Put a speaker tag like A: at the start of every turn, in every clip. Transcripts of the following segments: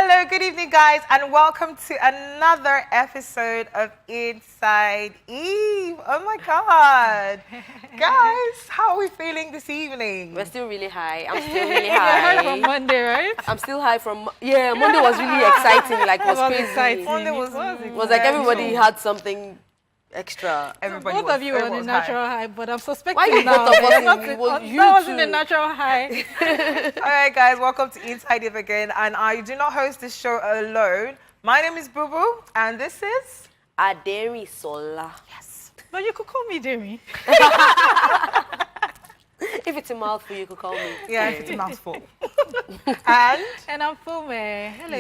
A: Hello, good evening, guys, and welcome to another episode of Inside Eve. Oh my God. Guys, how are we feeling this evening?
B: We're still really high. I'm still really
C: You're high
B: high.
C: from Monday, right?
B: I'm still high from, yeah, Monday was really exciting. Like, it was crazy.
C: exciting.
A: Monday was
B: It was like everybody had something extra.
A: Everybody
C: Both
A: was,
C: of you were on a
A: everyone was
C: natural
A: high.
C: high, but I'm suspecting
B: Why you
C: now
B: both of us
C: that
B: in-
C: not-
B: well, you
C: that wasn't a
B: too.
C: natural high.
A: All right, guys, welcome to Inside Eve again, and I do not host this show alone. My name is Boo Boo, and this is...
B: Aderi Sola.
A: Yes.
C: But you could call me Demi.
B: If it's a mouthful, you could call me.
A: Yeah, if it's a mouthful. And...
C: And I'm Fume. Hello.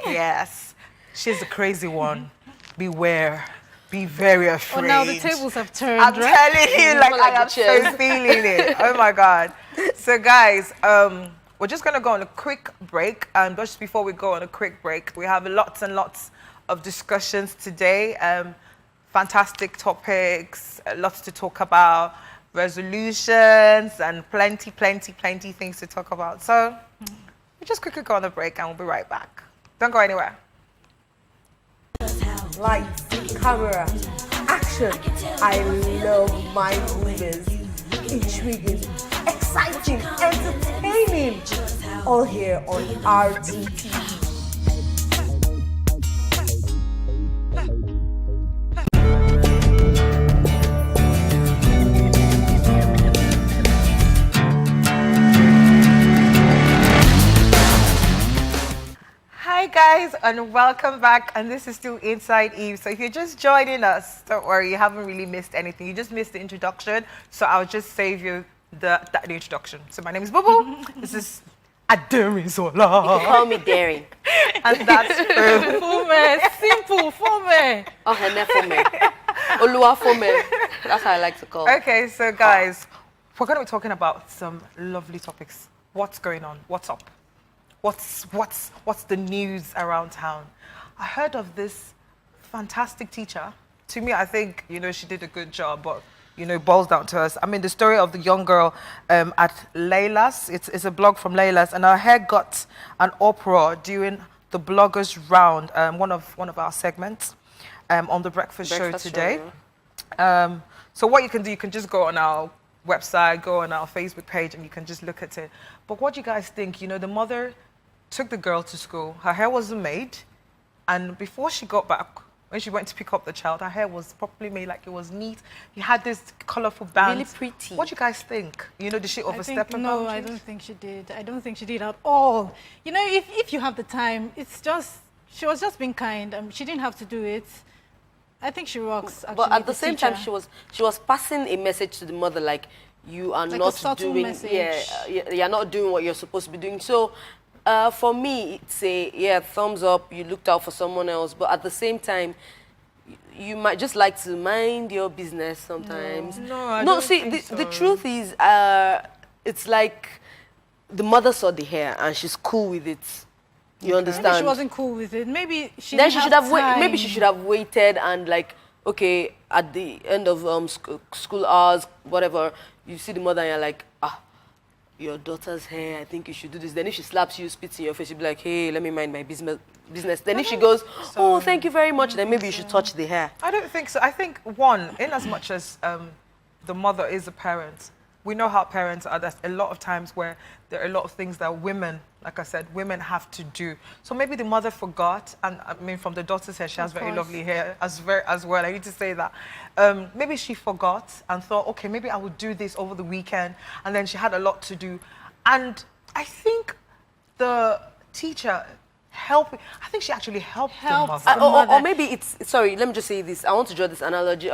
A: Yes, she's the crazy one. Beware. Be very
C: Oh,
A: afraid.
C: now the tables have turned,
A: I'm
C: right?
A: telling you, like,
B: More like
A: I am
B: the chairs.
A: so feeling it. Oh my God. So guys, we're just gonna go on a quick break. Just before we go on a quick break, we have lots and lots of discussions today. Fantastic topics, lots to talk about, resolutions, and plenty things to talk about. So we'll just quickly go on a break and we'll be right back. Don't go anywhere.
D: Lights, camera, action. I love mind movers. Intriguing, exciting, entertaining. All here on RTT.
A: Hi guys, and welcome back, and this is still Inside Eve. So if you're just joining us, don't worry, you haven't really missed anything. You just missed the introduction, so I'll just save you the introduction. So my name is Bubu. This is Ademi Zola,
B: Call me Daring.
A: and that's
C: Fume, simple, Fume.
B: Oh, Hene Fome. Olua Fome. That's how I like to call.
A: Okay, so guys, we're going to be talking about some lovely topics. What's going on? What's up? What's the news around town? I heard of this fantastic teacher. To me, I think, she did a good job, but, it boils down to us. I mean, the story of the young girl at Layla's, it's a blog from Layla's, and her hair got an uproar during the bloggers round, one of our segments on the breakfast show today. So what you can do, you can just go on our website, go on our Facebook page, and you can just look at it. But what do you guys think? The mother took the girl to school. Her hair wasn't made, and before she got back, when she went to pick up the child, her hair was properly made, like it was neat. You had this colorful bands.
B: Really pretty.
A: What do you guys think? Did she overstep her
C: No, I
A: boundaries?
C: don't think she did. I don't think she did at all. If you have the time, it's just, she was just being kind. She didn't have to do it. I think she rocks, actually.
B: But at the same time,
C: teacher.
B: she was passing a message to the mother, like, you are
C: Like a
B: not
C: subtle
B: doing,
C: message.
B: you're not doing what you're supposed to be doing. So, for me, it's thumbs up. You looked out for someone else, but at the same time, you might just like to mind your business sometimes.
A: No, I don't
B: see,
A: think
B: the
A: so.
B: truth is, it's like the mother saw the hair and she's cool with it. You understand?
C: Maybe she wasn't cool with it. Maybe she
B: Then
C: didn't
B: she should have
C: time.
B: maybe she should have waited and, like, okay, at the end of school hours, whatever, you see the mother and you're like, your daughter's hair, I think you should do this. Then if she slaps you, spits in your face, you'll be like, hey, let me mind my business. Then if she goes, oh, thank you very much, then maybe you should touch the hair.
A: I don't think so. I think, one, in as much as the mother is a parent, we know how parents are. There's a lot of times where there are a lot of things that women, like I said, women have to do. So maybe the mother forgot, and I mean, from the daughter's hair, she has very lovely hair as well. I need to say that. Maybe she forgot and thought, okay, maybe I would do this over the weekend, and then she had a lot to do. And I think the teacher I think she actually helped the
C: Helped.
A: mother.
B: Or maybe it's, sorry, let me just say this. I want to draw this analogy.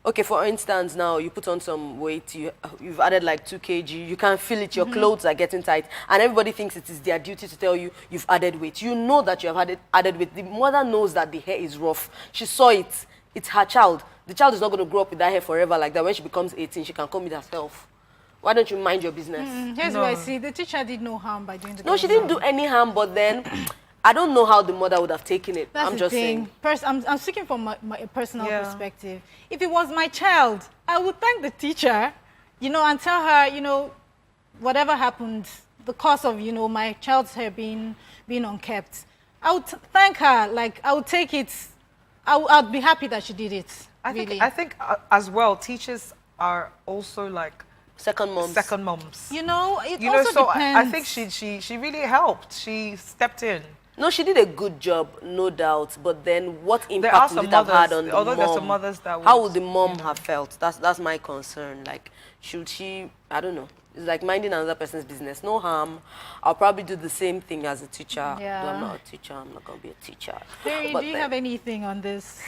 B: Okay, for instance, now you put on some weight, you've added like 2 kg, you can feel it, your clothes are getting tight, and everybody thinks it is their duty to tell you you've added weight. You know that you have added weight. The mother knows that the hair is rough. She saw it. It's her child. The child is not going to grow up with that hair forever like that. When she becomes 18, she can come with herself. Why don't you mind your business?
C: Here's what I see. The teacher did no harm by doing the
B: No, she didn't do any harm, but then I don't know how the mother would have taken it.
C: That's
B: I'm
C: the
B: just
C: thing.
B: saying.
C: I'm speaking from my personal perspective. If it was my child, I would thank the teacher, and tell her, whatever happened, the cause of, my child's hair being unkept. I would thank her. Like, I would take it. I'd be happy that she did it. Really.
A: I think as well, teachers are also like
B: Second moms.
A: second moms.
C: You know, it
A: You know,
C: also
A: so
C: depends.
A: I think she really helped. She stepped in.
B: No, she did a good job, no doubt. But then, what
A: There are
B: impact would
A: some
B: it have had
A: mothers,
B: on the
A: although
B: mom?
A: there's some mothers that
B: How
A: would,
B: would the mom have felt? That's my concern. Like, should she? I don't know. It's like minding another person's business. No harm. I'll probably do the same thing as a teacher.
C: Yeah.
B: Though I'm not a teacher. I'm not gonna be a teacher.
C: Terry,
B: But
C: do you
B: then-
C: have anything on this?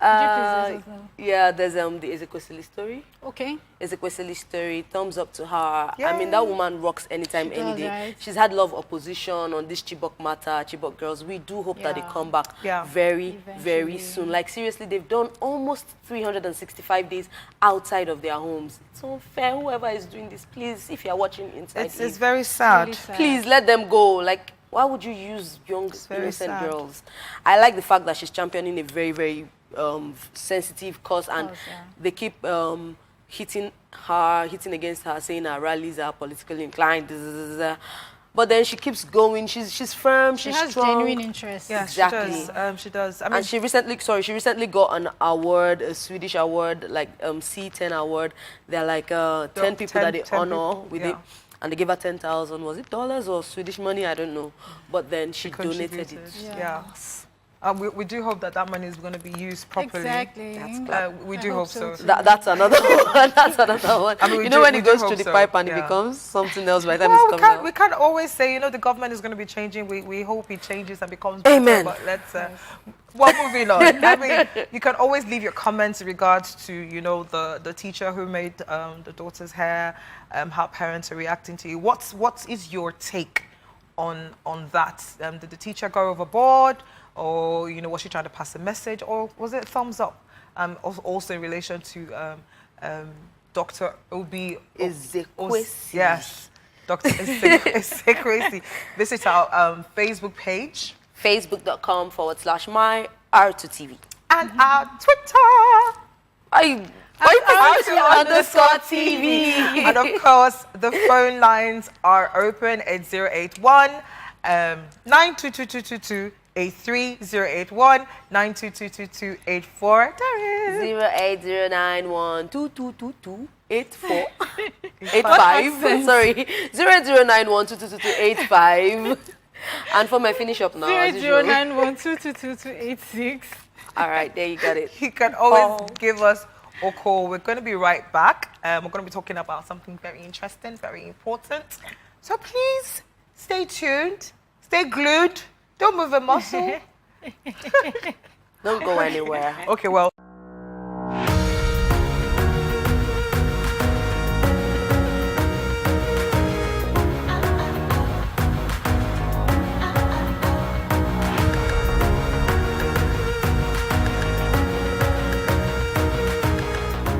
C: Could you please let us know?
B: Yeah, there's the Ezekwesili story.
C: Okay.
B: Ezekwesili story, thumbs up to her. I mean, that woman rocks anytime,
C: She
B: any
C: does,
B: day.
C: right?
B: She's had a lot of opposition on this Chibok matter, Chibok girls. We do hope that they
C: Yeah.
B: come back
A: Yeah.
B: very, very
C: Eventually.
B: soon. Like, seriously, they've done almost 365 days outside of their homes. It's unfair. Whoever is doing this, please, if you're watching inside,
A: It's very sad.
C: Really sad.
B: please let them go. Like, why would you use young,
A: very
B: innocent
A: sad.
B: girls? I like the fact that she's championing a very, very sensitive cause, and
C: Cause, yeah.
B: they keep hitting against her, saying her rallies are politically inclined. But then she keeps going. She's firm.
C: She
B: she's
C: has
B: strong.
C: genuine interest.
A: Yeah,
B: Exactly.
A: she does. She does. I mean,
B: And she recently got an award, a Swedish award, like C10 award. They're like 10 people that they
A: 10
B: honor
A: people,
B: with
A: yeah.
B: it. And they gave her 10,000. Was it dollars or Swedish money? I don't know. But then she donated it.
A: contributed.
C: Yeah.
A: Yeah. We do hope that money is going to be used properly.
C: Exactly.
A: We
C: I
A: do hope
C: hope so
A: so.
C: too.
B: That's another one. That's another one.
A: I mean, we
B: you know
A: do-
B: when
A: we
B: it
A: do
B: goes
A: hope
B: through the
A: so,
B: pipe and it
A: yeah.
B: becomes something else by the time
A: Well,
B: it's coming out.
A: we can't always say, you know, the government is going to be changing. We hope it changes and becomes
B: Amen.
A: better. But let's, well, moving on. I mean, you can always leave your comments in regards to, you know, the teacher who made the daughter's hair, how parents are reacting to you. What is your take on that? Did the teacher go overboard? Or, you know, was she trying to pass a message? Or was it thumbs up? Also in relation to Dr. Obi
B: Ezekwesili.
A: Yes, Dr. Ezekwesili. Visit our Facebook page
B: Facebook.com/my R2TV.
A: and our Twitter.
B: R2_TV.
A: And of course, the phone lines are open at 081 9222222 83 081 9222284. There is
B: 0809122228485. Sorry, 08091222285. And for my finish up now, as usual.
C: 00912222286.
B: All right, there you got it.
A: You can always give us a call. We're going to be right back. We're going to be talking about something very interesting, very important. So please stay tuned, stay glued, don't move a muscle.
B: Don't go anywhere.
A: Okay, well.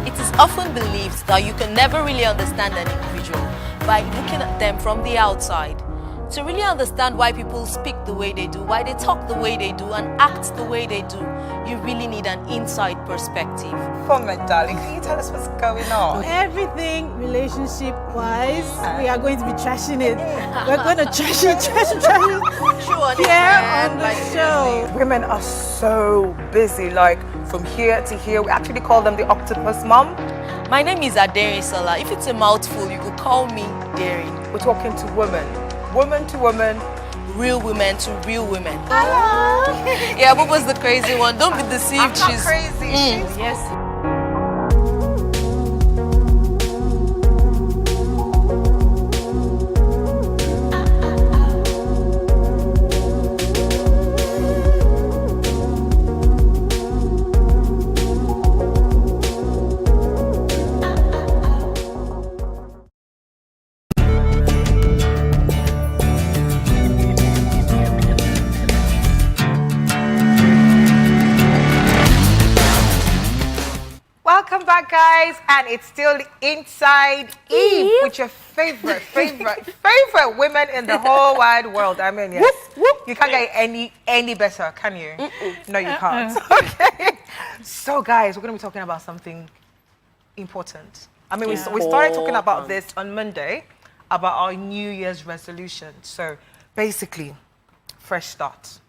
B: It is often believed that you can never really understand an individual by looking at them from the outside. To really understand why people speak the way they do, why they talk the way they do, and act the way they do, you really need an inside perspective.
A: Format, darling, can you tell us what's going on?
C: Everything relationship-wise, we are going to be trashing it. We're going to trash it here on the show.
A: Women are so busy, like from here to here. We actually call them the octopus mom.
B: My name is Aderi Sola. If it's a mouthful, you could call me Derry.
A: We're talking to women, woman to woman.
B: Real women to real women. Hello. Yeah, what was the crazy one? Don't be deceived.
A: I'm not
B: She's
A: crazy. She's
C: Yes.
A: Welcome back, guys, and it's still Inside Eve with your favorite women in the whole wide world. I mean, yes, you can't get any better, can you? No, you can't. Okay. So, guys, we're going to be talking about something important. I mean, we started talking about this on Monday about our New Year's resolution. So, basically, fresh start.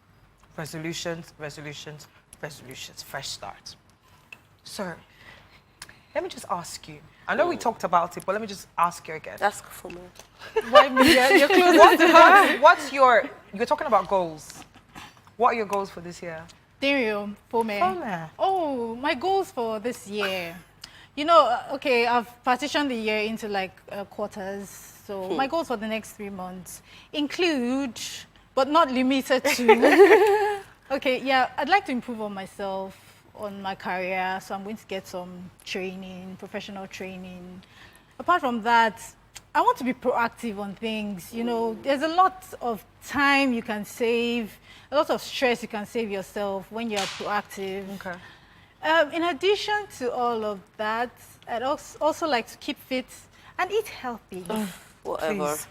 A: resolutions, resolutions, resolutions, fresh start. So, let me just ask you. I know we talked about it, but let me just ask you again.
B: Ask for me.
C: Why me? You're close.
A: What's you're talking about goals. What are your goals for this year?
C: Dario, for me.
A: Fome.
C: Oh, my goals for this year. You know, okay, I've partitioned the year into like quarters. So my goals for the next 3 months include, but not limited to, okay, yeah, I'd like to improve on myself, on my career. So I'm going to get some training, professional training. Apart from that, I want to be proactive on things. You know, there's a lot of time you can save, a lot of stress you can save yourself when you're proactive.
A: Okay.
C: In addition to all of that, I'd also like to keep fit and eat healthy.
B: Whatever.
A: Please.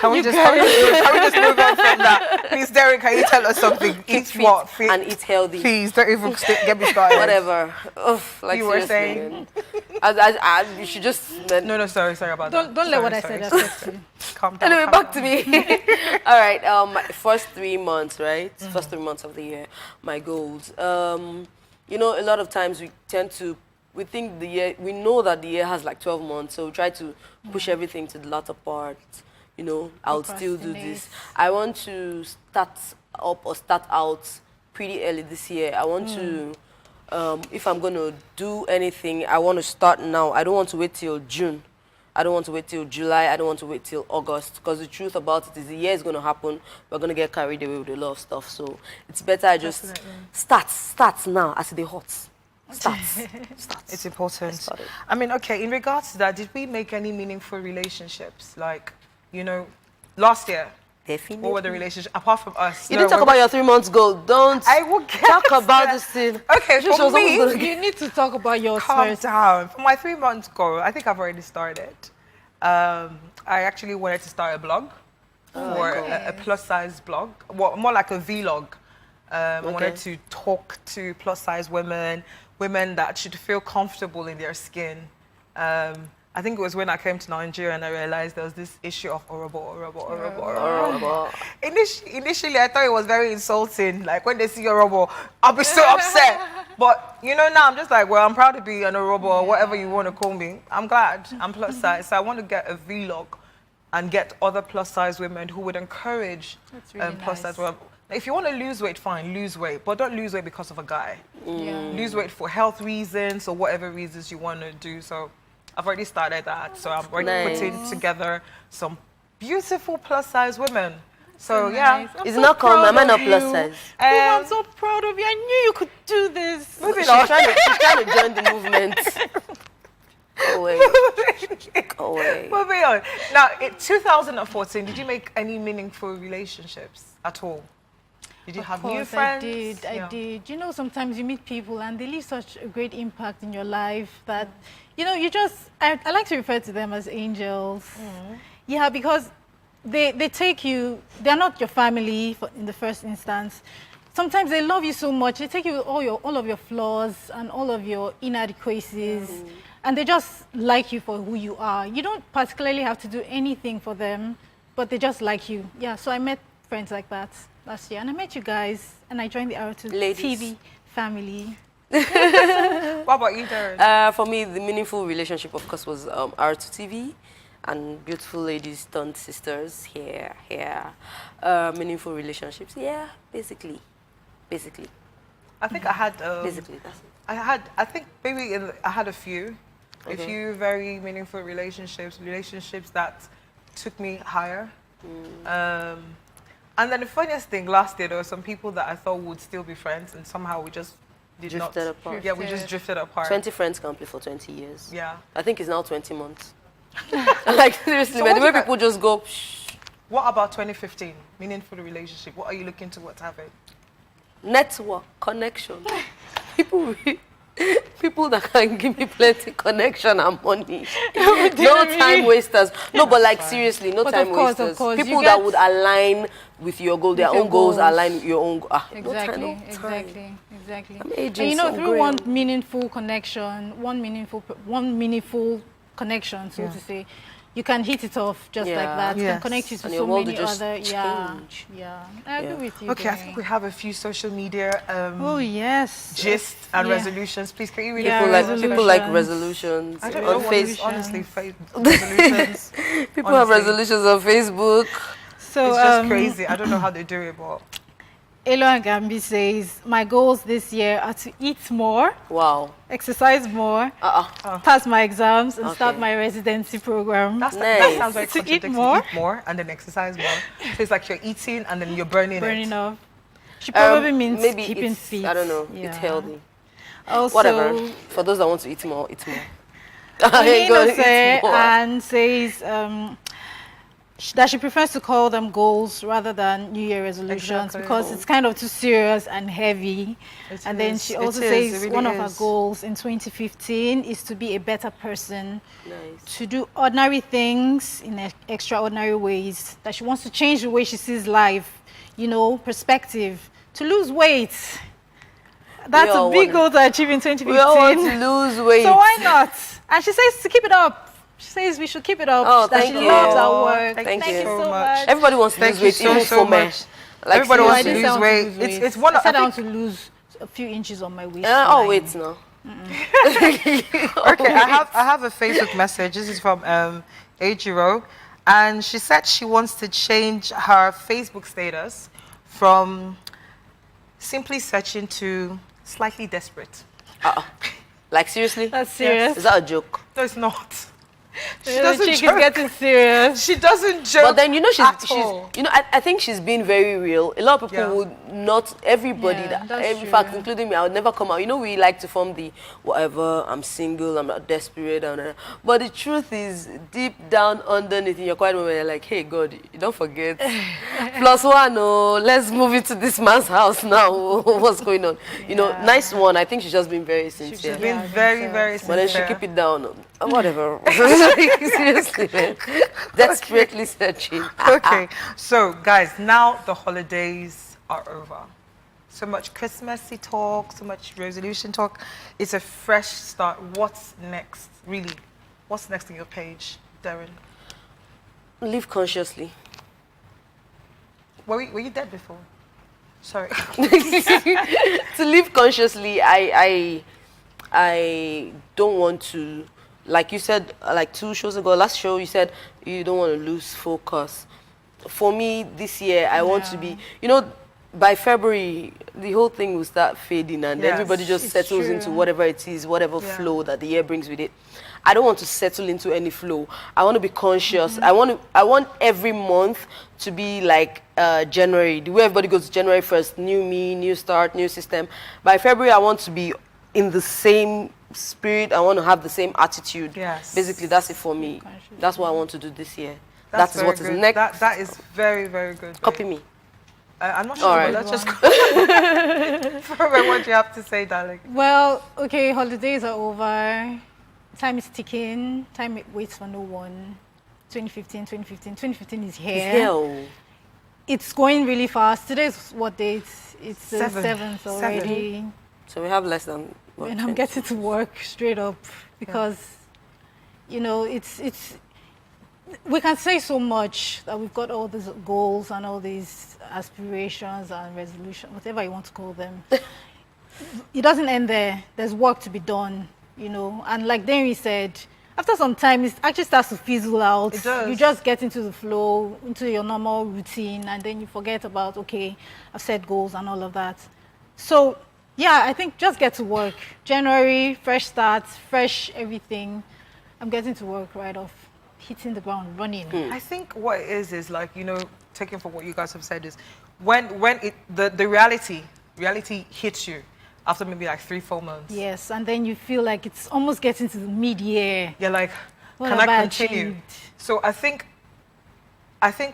A: Can we just move on from that? Please, Derek, can you tell us something?
B: Keep
A: Eat
B: fit
A: what? Fit.
B: and eat healthy.
A: Please, don't even get me started.
B: Whatever. Ugh, like
A: You were
B: seriously,
A: saying?
B: man. You should just.
A: No, sorry about that.
C: Don't let what I
A: Sorry,
C: said
A: sorry.
C: affect you.
A: Calm down.
B: Anyway,
A: calm
B: back
A: down.
B: to me. All right. First 3 months, right? First 3 months of the year. My goals. You know, a lot of times we think the year. We know that the year has like 12 months, so we try to push everything to the latter part. You know, I'll still do this. I want to start out pretty early this year. I want to. If I'm going to do anything, I want to start now. I don't want to wait till June. I don't want to wait till July. I don't want to wait till August. Because the truth about it is the year is going to happen. We're going to get carried away with a lot of stuff. So it's better I just start now as the hot. Start.
A: It's important.
B: Start it.
A: I mean, okay, in regards to that, did we make any meaningful relationships? Like, you know, last year,
B: Definitely.
A: what were the relationships, apart from us?
B: You didn't talk about your 3 months goal. Don't
A: I will get
B: talk about
A: there.
B: this thing.
A: Okay,
B: Just
A: for
B: was almost
A: me,
B: gonna
C: You need to talk about yours
A: calm
C: first.
A: down. For my 3 months goal, I think I've already started. I actually wanted to start a blog for a plus-size blog, well, more like a vlog. I wanted to talk to plus-size women that should feel comfortable in their skin. I think it was when I came to Nigeria and I realized there was this issue of orobo. Initially, I thought it was very insulting. Like, when they see orobo, I'll be so upset. But, you know, now I'm just like, well, I'm proud to be an orobo or whatever you want to call me. I'm glad. I'm plus size. So I want to get a vlog and get other plus size women who would encourage
C: That's really
A: plus size
C: nice.
A: women. If you want to lose weight, fine, lose weight. But don't lose weight because of a guy.
C: Yeah.
A: Lose weight for health reasons or whatever reasons you want to do. So I've already started that. So I'm already putting together some beautiful plus size women. So yeah.
C: Nice. I'm
B: Is
C: so
B: it not called
C: proud
B: Mama
C: of
B: not plus
C: you.
B: size?
C: I'm so proud of you. I knew you could do this.
B: She's trying to join the movement. Go away. Go away.
A: Moving on. Now, in 2014, did you make any meaningful relationships at all? Did you have new friends?
C: I did. You know, sometimes you meet people and they leave such a great impact in your life that, you know, I like to refer to them as angels. Yeah, because they take you, they're not your family in the first instance. Sometimes they love you so much, they take you with all of your flaws and all of your inadequacies, and they just like you for who you are. You don't particularly have to do anything for them, but they just like you. Yeah, so I met friends like that last year, and I met you guys, and I joined the R2
B: Ladies.
C: TV family.
A: What about you, Darren?
B: For me, the meaningful relationship, of course, was R2 TV and beautiful ladies turned sisters here. Meaningful relationships, yeah, basically.
A: I think I had.
B: Basically, that's it.
A: I think maybe I had a few very meaningful relationships that took me higher. And then the funniest thing, last year there were some people that I thought would still be friends, and somehow we just
B: Drifted
A: not.
B: apart.
A: Yeah, we just drifted apart.
B: 20 friends can play for 20 years.
A: Yeah.
B: I think it's now 20 months. Like, seriously,
A: So
B: man, the way
A: what
B: people just go, shh.
A: What about 2015? Meaningful relationship. What are you looking towards having?
B: Network, connection. People that can give me plenty connection and money. No time wasters. No, but like seriously, no
C: But
B: time
C: of course,
B: wasters.
C: you
B: People
C: get-
B: that would align with your goal, their
C: With your
B: own goals
C: goals.
B: align with your own.
C: Exactly,
B: no time.
C: exactly.
B: I'm aging,
C: And you know,
B: so I'm
C: through
B: growing.
C: one meaningful connection, so to say, you can hit it off just like
B: Yeah.
C: that. It
A: Yes.
C: can connect you to
B: And
C: so
B: your world
C: many
B: will just
C: other. Yeah,
B: change.
C: yeah. I agree
B: Yeah.
C: with you.
A: Okay, I
C: Gary.
A: think we have a few social media
C: Oh yes.
A: gist and
C: Yeah.
A: resolutions. Please, can you read
C: Yeah,
A: it?
B: People like
C: resolutions.
B: resolutions
A: I don't
B: on
A: know what is,
B: Facebook.
A: honestly, resolutions.
B: People have
A: honestly.
B: resolutions on Facebook.
C: So
A: It's just crazy. I don't know how they do it, but
C: Elo Gambi says, my goals this year are to eat more,
B: Wow.
C: exercise more, pass my exams, and start
B: Okay.
C: my residency program.
A: that
B: Nice.
A: sounds very
C: To eat
A: contradictory.
C: more?
A: Eat more and then exercise more. So it's like you're eating and then you're burning
C: Burning
A: it.
C: off. She probably means
B: maybe
C: keeping
B: it's,
C: fit.
B: I don't know.
C: Yeah.
B: It's healthy.
C: Also,
B: Whatever. For those that want to eat more, eat more.
C: Inose and says that she prefers to call them goals rather than New Year resolutions
A: Exactly.
C: because it's kind of too serious and heavy.
A: It
C: And then
A: is.
C: she
A: It
C: also
A: is.
C: says
A: It really
C: one of her
A: is.
C: goals in 2015 is to be a better person,
B: Nice.
C: to do ordinary things in extraordinary ways, that she wants to change the way she sees life, you know, perspective, to lose weight. That's
B: all
C: a big
B: want
C: goal to achieve in 2015.
B: We all want to lose weight.
C: So why not? And she says to keep it up. She says we should keep it up.
B: Oh,
C: that
B: thank
C: she
B: you.
C: loves our work.
B: Thank you
C: so
A: so
C: much.
A: much.
B: Everybody wants to
A: Thank
B: lose
A: you
B: weight,
A: so,
B: even
A: so
B: for men.
A: much.
B: Like,
A: Everybody
C: No, I
A: wants to
C: didn't
A: lose
C: say I want
A: weight.
C: to lose weight.
A: It's one
C: I
A: of
C: said I
A: I
C: want
A: think,
C: to lose a few inches on my waist.
B: oh, wait, no.
A: okay, I have a Facebook message. This is from Ejiro, and she said she wants to change her Facebook status from simply searching to slightly desperate.
B: Like, seriously?
C: That's serious.
B: Is that a joke?
A: No, it's not. She
C: The
A: doesn't
C: chick is
A: joke.
C: getting serious.
A: She doesn't joke.
B: But then, you know,
A: at all.
B: I think she's being very real. A lot of people
A: Yeah.
B: would not, everybody,
C: Yeah, that's
B: in fact,
C: true.
B: including me, I would never come out. You know, we like to form the whatever, I'm single, I'm not desperate. But the truth is, deep down underneath in your quiet moment, you're like, hey, God, you don't forget. Plus one, oh, let's move into this man's house now. What's going on? You know, nice one. I think she's just been very sincere.
A: She's been
C: Yeah, I think
A: very,
C: so.
A: very
B: But then she
A: sincere.
B: keep it down. Whatever. Seriously, man. Desperately searching.
A: Okay, so guys, now the holidays are over. So much Christmassy talk, so much resolution talk. It's a fresh start. What's next, really? What's next on your page, Darren?
B: Live consciously.
A: Were you dead before? Sorry.
B: To live consciously, I don't want to, like you said, like 2 shows ago, last show, you said you don't want to lose focus. For me, this year, I want to be, you know, by February, the whole thing will start fading and
A: Yes,
B: everybody just
C: it's
B: settles
C: true.
B: into whatever it is, whatever
A: Yeah.
B: flow that the year brings with it. I don't want to settle into any flow. I want to be conscious.
C: Mm-hmm.
B: I want every month to be like January. The way everybody goes to January 1st, new me, new start, new system. By February, I want to be in the same spirit. I want to have the same attitude.
A: Yes.
B: Basically, that's it for me.
C: Conscious.
B: That's what I want to do this year.
A: That's
B: That is
A: very
B: what is
A: good.
B: next.
A: That is very, very good.
B: Copy me.
A: I'm not sure,
B: All
A: but
B: right.
A: let's just what do you have to say, darling?
C: Well, okay, holidays are over. Time is ticking. Time waits for no one. 2015 is here.
B: Hell.
C: It's going really fast. Today's what date? It's the
A: Seven.
C: 7th already.
B: So we have less than. what,
C: And I'm
B: 20?
C: getting to work straight up because, you know, it's we can say so much that we've got all these goals and all these aspirations and resolutions, whatever you want to call them. It doesn't end there. There's work to be done, you know. And like Denry said, after some time, it actually starts to fizzle out.
A: It does.
C: You just get into the flow, into your normal routine, and then you forget about, okay, I've set goals and all of that. So, yeah, I think just get to work. January, fresh starts, fresh everything. I'm getting to work right off, hitting the ground, running.
A: I think what it is like, you know, taking from what you guys have said is when the reality hits you after maybe like 3-4 months.
C: Yes, and then you feel like it's almost getting to the mid-year.
A: You're like,
C: What
A: can
C: have
A: I
C: I
A: continue?
C: achieved?
A: So I think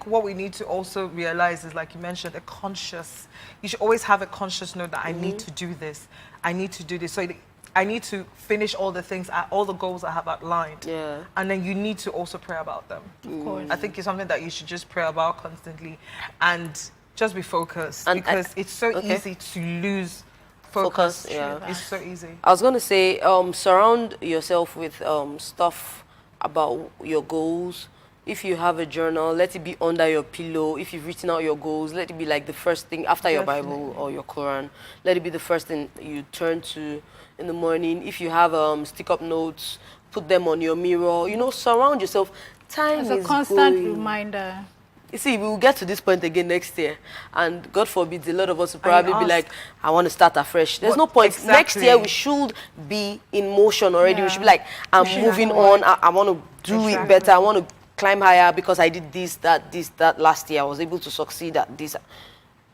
A: what we need to also realize is, like you mentioned, you should always have a conscious note that I need to do this. I need to do this. So I need to finish all the things, all the goals I have outlined.
B: Yeah.
A: And then you need to also pray about them.
C: Of course.
A: I think it's something that you should just pray about constantly and just be focused,
B: And
A: because it's so
B: okay.
A: easy to lose focus.
B: Focus, yeah.
A: It's so easy.
B: I was going to say, surround yourself with stuff about your goals. If you have a journal, let it be under your pillow. If you've written out your goals, let it be like the first thing after your Bible or your Quran. Let it be the first thing you turn to in the morning. If you have stick-up notes, put them on your mirror. You know, surround yourself. Time
C: As
B: is
C: a constant
B: going.
C: reminder.
B: You see, we will get to this point again next year, and God forbid, a lot of us will probably be like, I want to start afresh. There's no point. Next year, we should be in motion already.
C: Yeah.
B: We should be like, I'm moving on. I want to do it better. I want to climb higher because I did this, that last year. I was able to succeed at this.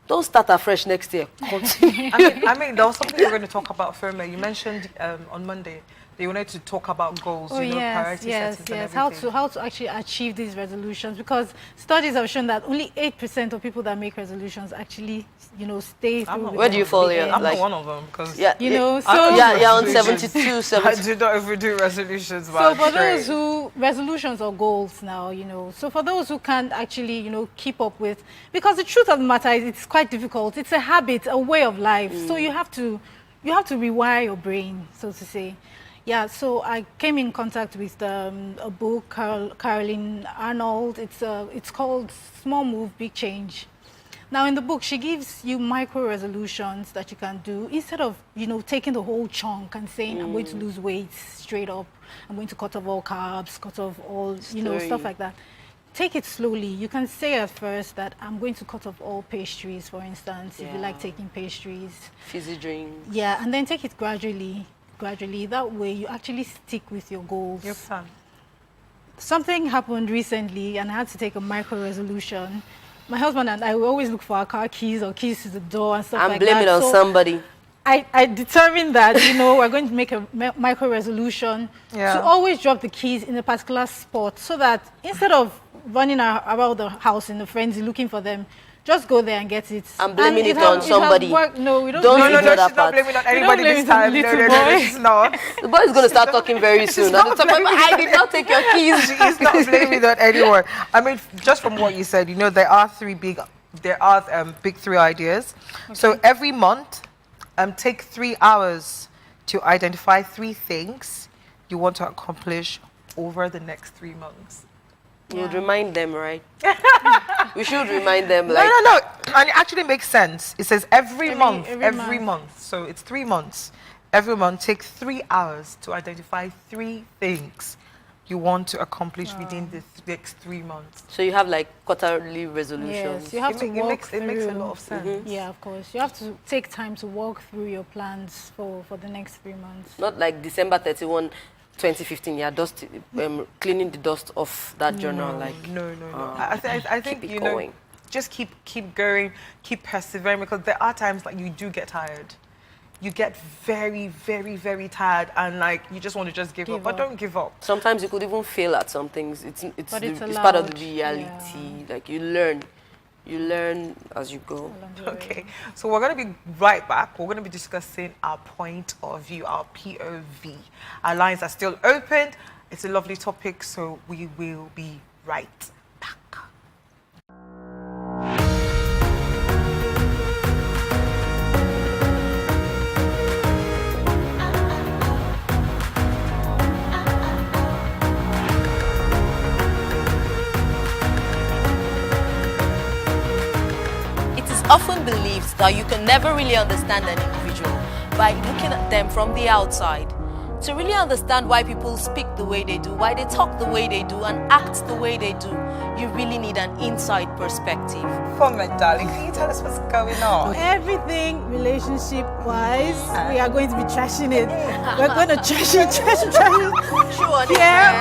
B: Don't start afresh next year. Continue.
A: I mean, there was something we're going to talk about, Firma. You mentioned on Monday that you wanted to talk about goals,
C: Oh,
A: you know, priority
C: yes.
A: settings and
C: How
A: everything.
C: to actually achieve these resolutions, because studies have shown that only 8% of people that make resolutions actually, you know, stay through. with
B: Where do
C: them
B: you
C: to
B: fall
C: the
B: here?
C: end.
A: I'm
B: Like-
A: not one of them because
B: Yeah,
C: You know, so
B: yeah, on
A: resolutions.
B: 72,
A: I
B: 70.
A: do not overdo resolutions. But
C: So
A: I'm
C: for
A: straight.
C: those who, resolutions or goals now, you know, so for those who can't actually, you know, keep up with, because the truth of the matter is it's quite difficult. It's a habit, a way of life. So you have to rewire your brain, so to say. Yeah, so I came in contact with a book, Caroline Arnold. It's called Small Move, Big Change. Now, in the book, she gives you micro resolutions that you can do instead of, you know, taking the whole chunk and saying, I'm going to lose weight straight up. I'm going to cut off all carbs, cut off all, you know, stuff like that. Take it slowly. You can say at first that I'm going to cut off all pastries, for instance, if you like taking pastries.
B: Fizzy drinks.
C: Yeah, and then take it gradually. That way, you actually stick with your goals.
A: Your plan.
C: Something happened recently, and I had to take a micro resolution. My husband and I will always look for our car keys or keys to the door and stuff
B: I'm
C: like
B: blaming
C: that.
B: on somebody.
C: I determined that, you know, we're going to make a micro resolution to always drop the keys in a particular spot, so that instead of running around the house in a frenzy looking for them, just go there and get it.
B: I'm blaming
C: And
B: it on somebody.
C: No, we don't.
B: Don't
C: blame
A: No,
B: ignore
A: she's
B: that
A: not
B: part.
A: blaming on
C: don't
A: anybody
C: blame
A: this
C: it on
A: time.
C: the
A: No,
C: little
A: no,
C: boy.
A: she's not.
B: The boy is going to start talking very soon.
A: not
B: And it's about, I did not take your keys.
A: She is not blaming on anyone. I mean, just from what you said, you know, there are big three ideas. So every month, take 3 hours to identify 3 things you want to accomplish over the next 3 months.
B: We would remind them, right? We should remind them, like,
A: No. And it actually makes sense. It says every month.
C: every month.
A: So it's 3 months. Every month, take 3 hours to identify 3 things you want to accomplish within the next 3 months.
B: so you have like quarterly resolutions.
C: Yes, you have to walk
A: It makes a
C: through.
A: lot of sense.
C: Yeah, of course. You have to take time to walk through your plans for the next 3 months.
B: Not like December 31, 2015, yeah, cleaning the dust off that journal. Like,
A: No. I think
B: keep it
A: you know,
B: going.
A: just keep going, keep persevering, because there are times like you do get tired. You get very, very, very tired, and like you just want to just give up. But don't give up.
B: sometimes you could even fail at some things. It's
C: But it's
B: part of the
C: allowed,
B: reality. Like you learn as you go.
A: Okay, so we're going to be right back. We're going to be discussing our point of view, our POV. Our lines are still open. It's a lovely topic, so we will be right back.
B: It is often believed that you can never really understand an individual by looking at them from the outside. To really understand why people speak the way they do, why they talk the way they do, and act the way they do, you really need an inside perspective.
A: Comment, darling. Can you tell us what's going on?
C: Everything relationship-wise, we are going to be trashing it. We're going to trash it here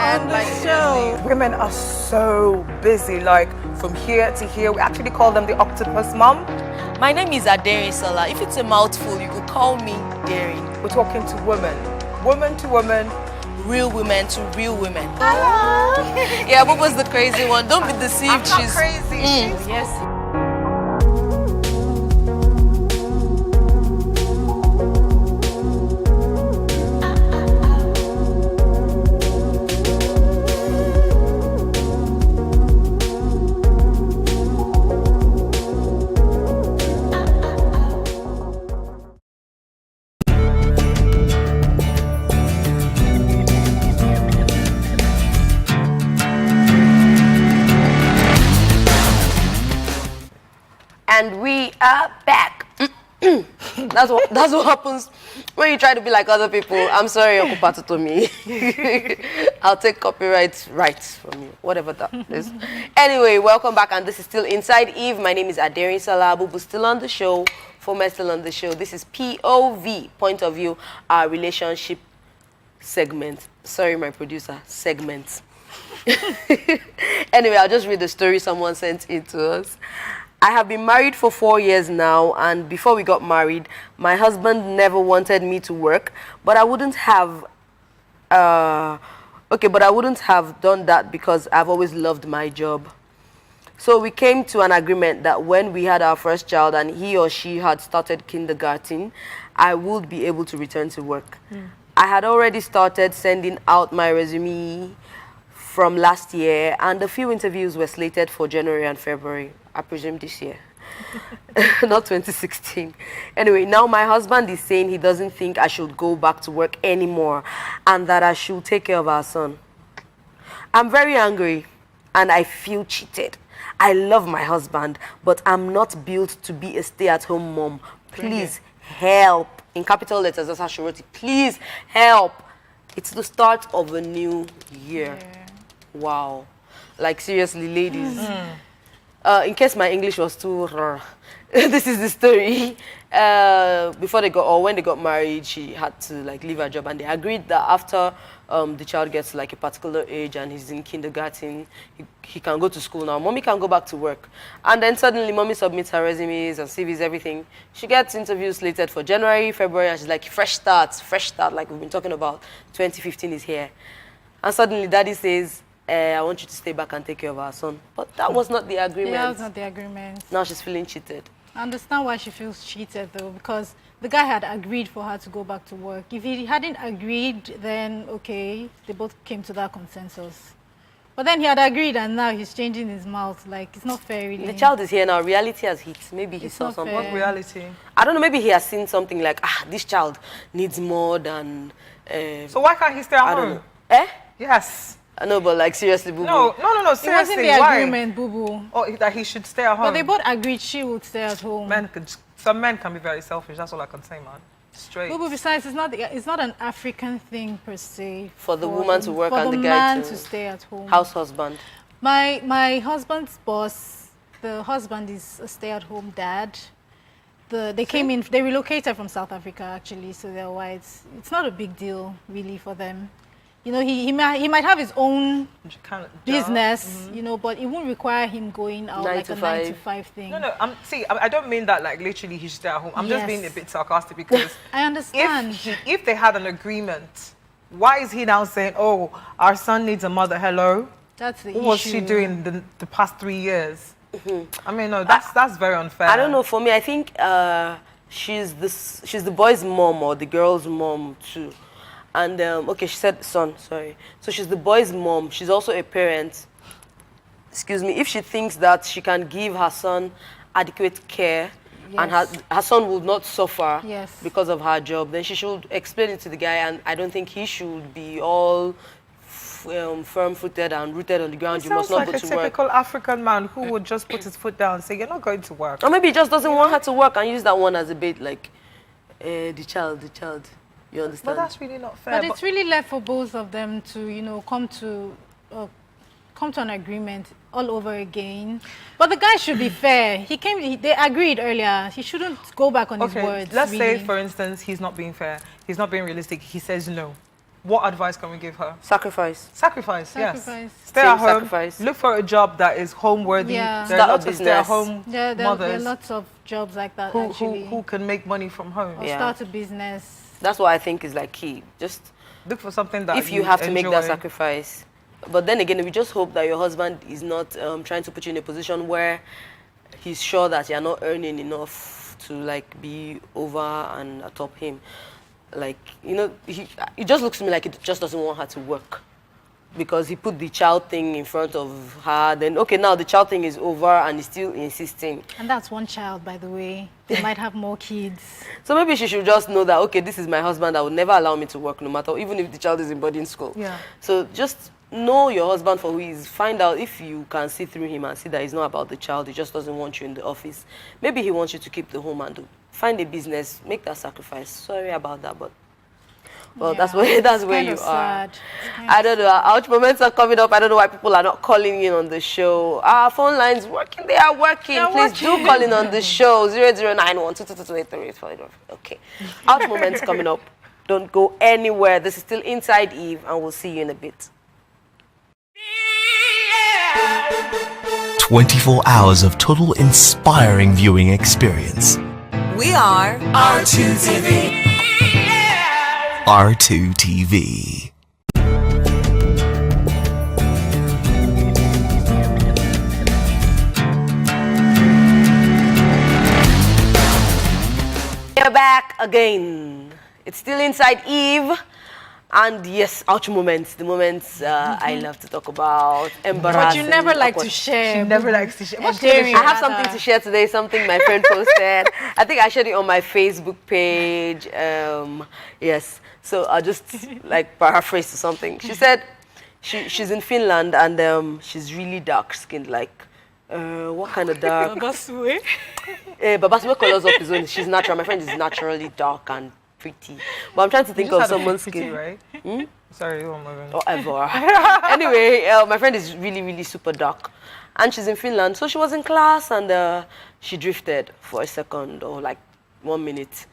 C: on the show.
A: Women are so busy, like from here to here. We actually call them the octopus mom.
B: My name is Adere Sola. If it's a mouthful, you could call me Daring.
A: We're talking to woman to woman.
B: Real women to real women.
A: Hello.
B: Yeah, what was the crazy one? Don't be deceived.
A: I'm not crazy.
C: Yes.
B: And we are back. That's what happens when you try to be like other people. I'm sorry, Uncle Patotomi. I'll take copyright rights from you, whatever that is. Anyway, welcome back, and this is still Inside Eve. My name is Aderin Salabubu, still on the show. Former still on the show. This is POV, Point of View, our relationship segment. Sorry, my producer, segment. Anyway, I'll just read the story someone sent in to us. I have been married for 4 years now, and before we got married, my husband never wanted me to work, but I wouldn't have done that because I've always loved my job. So we came to an agreement that when we had our first child and he or she had started kindergarten, I would be able to return to work. I had already started sending out my resume from last year, and a few interviews were slated for January and February. I presume this year, not 2016. Anyway, now my husband is saying he doesn't think I should go back to work anymore and that I should take care of our son. I'm very angry and I feel cheated. I love my husband, but I'm not built to be a stay-at-home mom. Please help. In capital letters, that's how she wrote it. Please help. It's the start of a new year.
C: Yeah.
B: Wow. Like, seriously, ladies. In case my English was too this is the story. When they got married, she had to like leave her job, and they agreed that after the child gets like a particular age and he's in kindergarten, he can go to school now. Mommy can go back to work. And then suddenly mommy submits her resumes and CVs, everything. She gets interviews slated for January, February, and she's like, fresh start, like we've been talking about. 2015 is here. And suddenly daddy says, I want you to stay back and take care of our son. But that was not the agreement.
C: Yeah, that was not the agreement.
B: Now she's feeling cheated.
C: I understand why she feels cheated, though, because the guy had agreed for her to go back to work. If he hadn't agreed, then, okay, they both came to that consensus. But then he had agreed, and now he's changing his mouth. Like, it's not fair, really.
B: The child is here now. Reality has hit. Maybe he
C: It's
B: saw
C: not
B: something.
C: fair.
A: What reality?
B: I don't know. Maybe he has seen something like, this child needs more than...
A: So why can't he stay at
B: I don't
A: home?
B: know. Eh?
A: Yes.
B: I know, but like, seriously, boo-boo.
A: No,
C: It wasn't
A: seriously,
C: the
A: why?
C: agreement, boo-boo.
A: Or that he should stay at home.
C: But they both agreed she would stay at home.
A: Some men can be very selfish. That's all I can say, man. Straight.
C: Boo-boo, besides, it's not an African thing, per se.
B: For the woman to work
C: for
B: and the guy
C: man
B: to
C: stay at home.
B: House husband.
C: My husband's boss, the husband is a stay-at-home dad. They relocated from South Africa, actually, so they're whites. It's not a big deal, really, for them. You know, he might have his own business, you know, but it won't require him going out like a 9 to 5 thing.
A: No, I don't mean that like literally he should stay at home. I'm just being a bit sarcastic because
C: I understand.
A: if they had an agreement, why is he now saying, oh, our son needs a mother? Hello?
C: That's the
A: What
C: issue.
A: was she doing the past 3 years? I mean, no, that's very unfair.
B: I don't know. For me, I think she's the boy's mom or the girl's mom too. And okay, she said son. Sorry. So she's the boy's mom. She's also a parent. Excuse me. If she thinks that she can give her son adequate care, and her son will not suffer because of her job, then she should explain it to the guy. And I don't think he should be all firm-footed and rooted on the ground. You must not go to work.
A: Sounds like a typical African man who would just put his foot down and say, you're not going to work.
B: Or maybe he just doesn't want her to work and use that one as a bait, like the child. You understand?
A: But that's really not fair.
C: But it's really left for both of them to, you know, come to an agreement all over again. But the guy should be fair. They agreed earlier. He shouldn't go back on his words.
A: Let's say,
C: really.
A: for instance, he's not being fair. He's not being realistic. He says no. What advice can we give her?
B: Sacrifice.
A: Sacrifice, yes.
C: Sacrifice.
A: Stay at home.
B: Sacrifice.
A: Look for a job that is home-worthy.
C: Yeah.
A: There are
B: Start a
A: lots of
B: business.
A: stay-at-home
C: There are
A: mothers
C: lots of jobs like that,
A: who
C: actually.
A: can make money from home.
C: Or
B: Yeah.
C: start a business.
B: That's what I think is like key. Just
A: Look for something that
B: if you have to make that
A: enjoy.
B: sacrifice. But then again, we just hope that your husband is not trying to put you in a position where he's sure that you're not earning enough to like be over and atop him. Like, you know, it just looks to me like he just doesn't want her to work because he put the child thing in front of her. Then, okay, now the child thing is over and he's still insisting.
C: And that's one child, by the way. They might have more kids.
B: So maybe she should just know that, okay, this is my husband that would never allow me to work no matter, even if the child is in boarding school.
A: Yeah.
B: So just know your husband for who he is. Find out if you can see through him and see that he's not about the child. He just doesn't want you in the office. Maybe he wants you to keep the home and find a business. Make that sacrifice. Sorry about that, but well,
C: Yeah,
B: that's where
C: kind
B: you
C: of
B: are.
C: sad. It's kind
B: I
C: of
B: don't know. Ouch moments are coming up. I don't know why people are not calling in on the show. Our phone lines working. They are working.
C: They're
B: Please do call in on the show. 0091222283. Okay. Ouch moments coming up. Don't go anywhere. This is still Inside Eve, and we'll see you in a bit.
E: 24 hours of total inspiring viewing experience.
F: We are R2TV.
E: R2 TV.
B: We're back again. It's still Inside Eve. And yes, ouch moments, the moments I love to talk about,
C: But
B: embarrassing.
C: you never like to
B: awkward.
C: share.
A: She never likes to share. What's
C: daring
B: I have
C: rather.
B: something to share today, something my friend posted. I think I shared it on my Facebook page. Yes, so I'll just like paraphrase to something. She said she's in Finland and she's really dark skinned, like what kind of dark?
C: Babasue.
B: Babasue colors up his own. She's natural. My friend is naturally dark and pretty. But I'm trying to think of someone's skin.
A: right? Sorry, one moment.
B: Whatever. Anyway, my friend is really, really super dark. And she's in Finland. So she was in class and she drifted for a second or like 1 minute.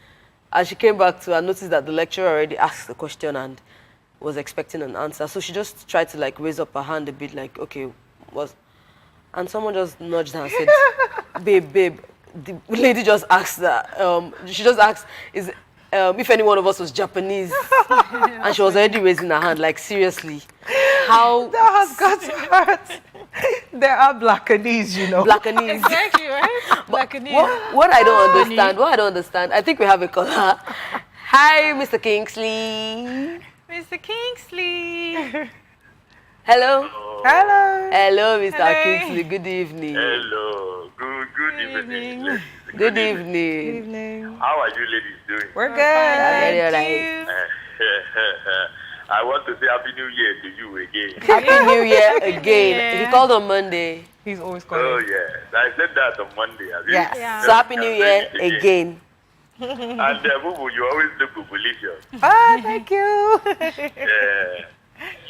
B: And she came back to and noticed that the lecturer already asked the question and was expecting an answer. So she just tried to like raise up her hand a bit like, okay, and someone just nudged her and said, babe, the lady just asked that, she just asked, if any one of us was Japanese, and she was already raising her hand, like seriously, how
A: That has got to hurt. There are Blackanese, you know.
B: Blackanese.
C: Exactly, right? Like a new.
B: What I don't understand, I think we have a caller. Hi, Mr. Kingsley.
C: Mr. Kingsley.
B: Hello.
A: Hello.
B: Hello, Mr.
C: Hello.
B: Kingsley. Good evening.
G: Hello. Good evening. ladies.
B: Good evening.
A: Evening.
G: How are you ladies doing?
A: We're good.
B: Very
C: Thank
B: alright.
C: you.
G: I want to say Happy New Year to you again.
B: Happy New Year again.
C: Year.
B: He called on Monday.
A: He's always
G: Oh,
A: calling.
G: yes. I said that on Monday. Have you?
A: Yes.
C: Yeah.
B: So Happy New Year again.
G: And Bubu, you always look bubulicious.
A: Ah, thank you.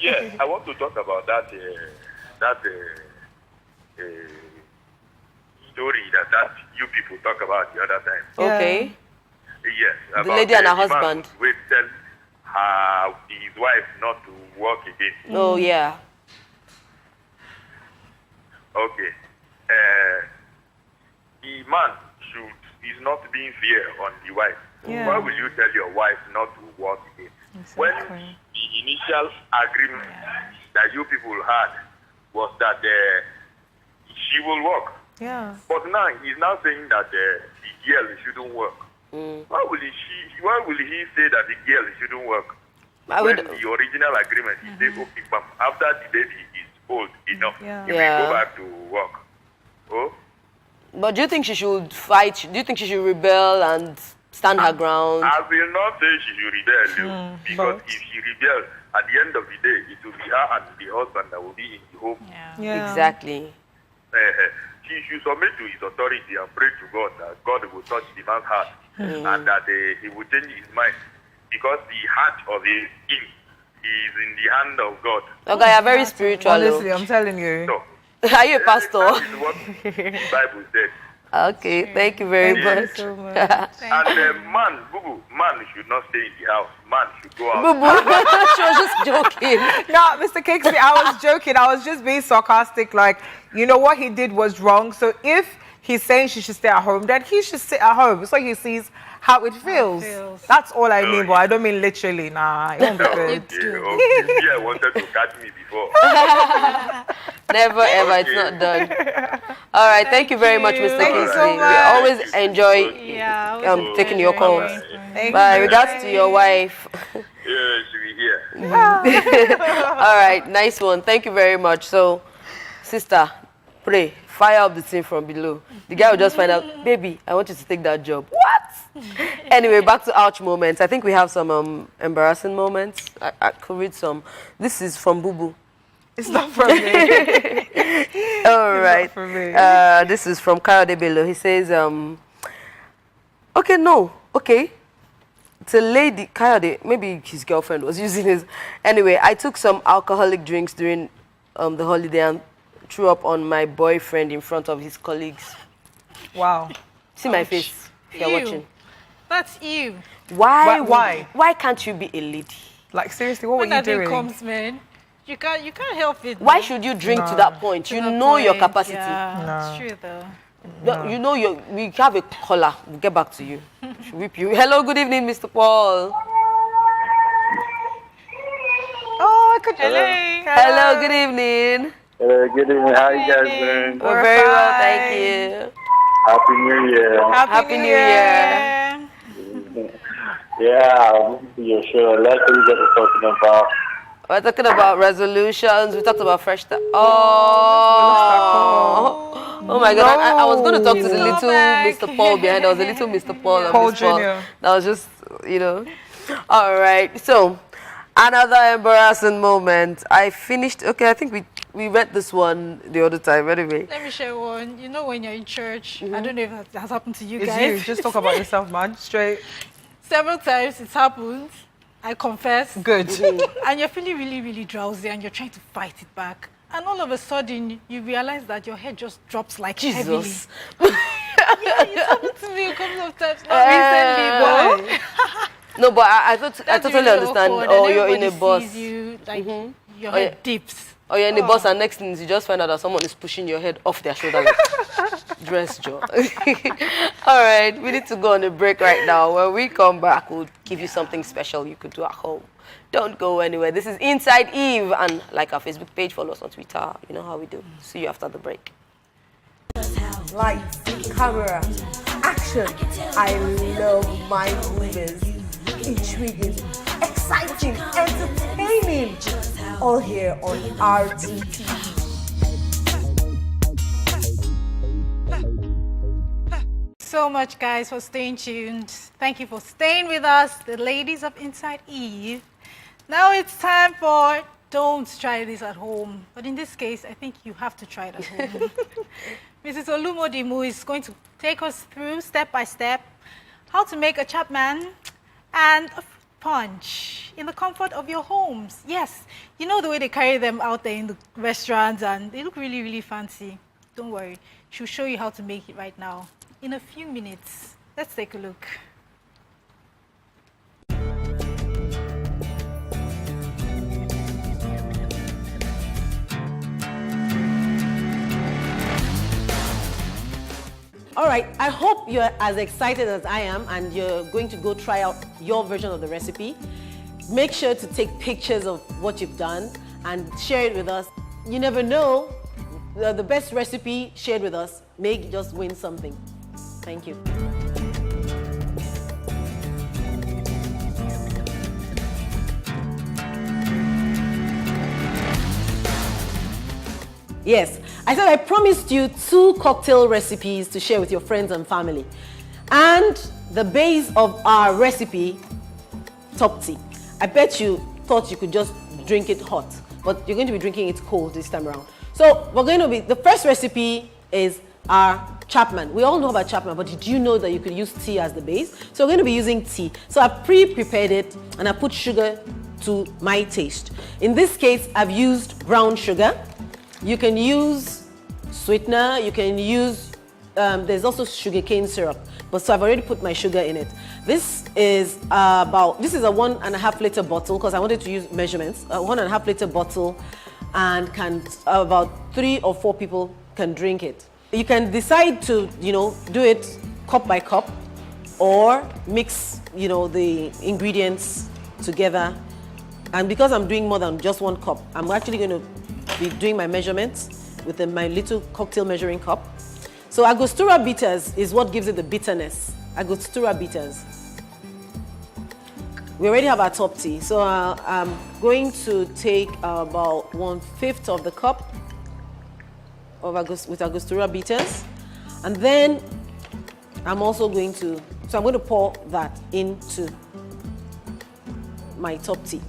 G: Yes, I want to talk about that story that you people talk about the other time.
A: Yeah.
B: Okay.
G: Yes.
B: The lady and her
G: the man
B: husband.
G: who tell his wife not to work again.
B: Oh yeah.
G: Okay. The man is not being fair on the wife.
A: Yeah.
G: Why will you tell your wife not to work again? When
A: Exactly.
G: the initial agreement that you people had was that she will work.
A: Yeah.
G: But now he's now saying that the girl shouldn't work. Why will he say that the girl shouldn't work?
B: I
G: When
B: would.
G: the original agreement is say, okay, ma'am, after the baby is old enough,
A: Yeah.
G: you
B: Yeah.
G: will go back to work. Oh?
B: But do you think she should fight? Do you think she should rebel and stand her ground?
G: I will not say she should rebel, because
A: but-
G: if she rebels, at the end of the day, it will be her and the husband that will be in the home.
C: Yeah.
A: Yeah.
B: Exactly.
G: She should submit to his authority and pray to God that God will touch the man's heart and that he will change his mind, because the heart of a king is in the hand of God.
B: Okay, you're very spiritual.
A: Honestly,
B: though.
A: I'm telling you.
G: So,
B: Are you a pastor?
G: that is what the Bible said.
B: Okay, thank you very
A: Thank you
B: much.
A: so much.
G: And man should not stay in the house. Man should go out.
B: Boo boo. She was just joking.
A: No, Mr. Kingsley, I was joking. I was just being sarcastic. Like, you know, what he did was wrong. So if he's saying she should stay at home, then he should sit at home so he sees how it feels.
C: feels.
A: That's all I mean, but I don't mean literally. Nah, it won't be good.
G: Okay, I wanted to catch me before.
B: Never ever. It's not done. All right. Thank you very much, Mr.
A: Thank you
B: Kingsley.
A: so
B: We
A: much.
B: always enjoy
C: Yeah. I was
B: taking your calls.
A: Thank
B: Bye.
A: you.
B: Regards to your wife.
G: Yeah, she'll be here.
B: All right. Nice one. Thank you very much. So, sister, pray. Fire up the team from below. The guy will just find out, baby, I want you to take that job. What? Anyway, back to ouch moments. I think we have some embarrassing moments. I could read some. This is from Boo Boo.
A: It's not from me.
B: All right.
A: for me.
B: This is from Kayode Bello. He says, okay. It's a lady, Kayode, maybe his girlfriend was using his. Anyway, I took some alcoholic drinks during the holiday and threw up on my boyfriend in front of his colleagues.
A: Wow.
B: See my face if you're
C: Ew.
B: watching.
C: That's you.
B: Why can't you be a lady?
A: Like, seriously, what
C: When
A: were you
C: that day
A: doing?
C: comes, man, you can't help it.
B: Why
C: man.
B: should you drink to that point?
C: To
B: You
C: that
B: know your
C: point,
B: capacity.
C: Yeah, it's true though.
B: You know we have a caller. We'll get back to you. Should whip you. Hello, good evening, Mr. Paul.
A: Oh, could you?
B: Hello, good evening.
G: Good evening. How you guys doing?
B: We're very well, thank you.
G: Happy New Year.
B: Happy New Year.
G: Yeah, this is your show. Let's see what we're talking about.
B: We're talking about resolutions. We talked about fresh start. Oh my God. I was going to talk to the little Mr. Paul behind. There was a little Mr. Paul and
A: Paul
B: Miss Paul.
A: Jr.
B: That was just, All right. So, another embarrassing moment. I finished. Okay, I think we read this one the other time. Anyway.
C: Let me share one. You know when you're in church, I don't know if that has happened to you
A: It's
C: guys.
A: you. Just talk about yourself, man. Straight.
C: Several times it's happened. I confess.
A: Good.
C: And you're feeling really, really drowsy and you're trying to fight it back. And all of a sudden, you realize that your head just drops like heavily.
B: Jesus.
C: Yeah, it's happened to me a couple of times. Not recently, but
B: No, but I
C: that's
B: totally
C: really
B: understand.
C: awkward,
B: Oh,
C: and
B: you're in a
C: everybody
B: bus.
C: sees you, like, your
B: Oh,
C: head
B: yeah.
C: dips.
B: Or you're in the bus and next thing is you just find out that someone is pushing your head off their shoulder like, dress jaw. All right, we need to go on a break right now. When we come back, we'll give you something special you could do at home. Don't go anywhere. This is Inside Eve, and like our Facebook page, follow us on Twitter. You know how we do. See you after the break.
D: Lights, camera, action. I love my movies. Intriguing, exciting, entertaining. All here on RTTV.
C: So much, guys, for staying tuned. Thank you for staying with us, the ladies of Inside Eve. Now it's time for Don't Try This at Home. But in this case, I think you have to try it at home. Mrs. Olumodimu is going to take us through, step by step, how to make a Chapman and a fruit punch in the comfort of your homes. Yes, you know the way they carry them out there in the restaurants and they look really, really fancy. Don't worry, she'll show you how to make it right now in a few minutes. Let's take a look.
H: All right, I hope you're as excited as I am and you're going to go try out your version of the recipe. Make sure to take pictures of what you've done and share it with us. You never know, the best recipe shared with us may just win something. Thank you. Yes, I said I promised you 2 cocktail recipes to share with your friends and family. And the base of our recipe, top tea. I bet you thought you could just drink it hot, but you're going to be drinking it cold this time around. So the first recipe is our Chapman. We all know about Chapman, but did you know that you could use tea as the base? So we're going to be using tea. So I've pre-prepared it and I put sugar to my taste. In this case, I've used brown sugar. You can use sweetener, you can use, there's also sugarcane syrup, but so I've already put my sugar in it. This is a 1.5 liter bottle, because I wanted to use measurements, a 1.5 liter bottle, and about 3 or 4 people can drink it. You can decide to, do it cup by cup, or mix, the ingredients together. And because I'm doing more than just 1 cup, I'm actually going to be doing my measurements with my little cocktail measuring cup. So Angostura bitters is what gives it the bitterness. Angostura bitters. We already have our top tea. So I'm going to take about 1/5 of the cup of with Angostura bitters. And then I'm also going to pour that into my top tea.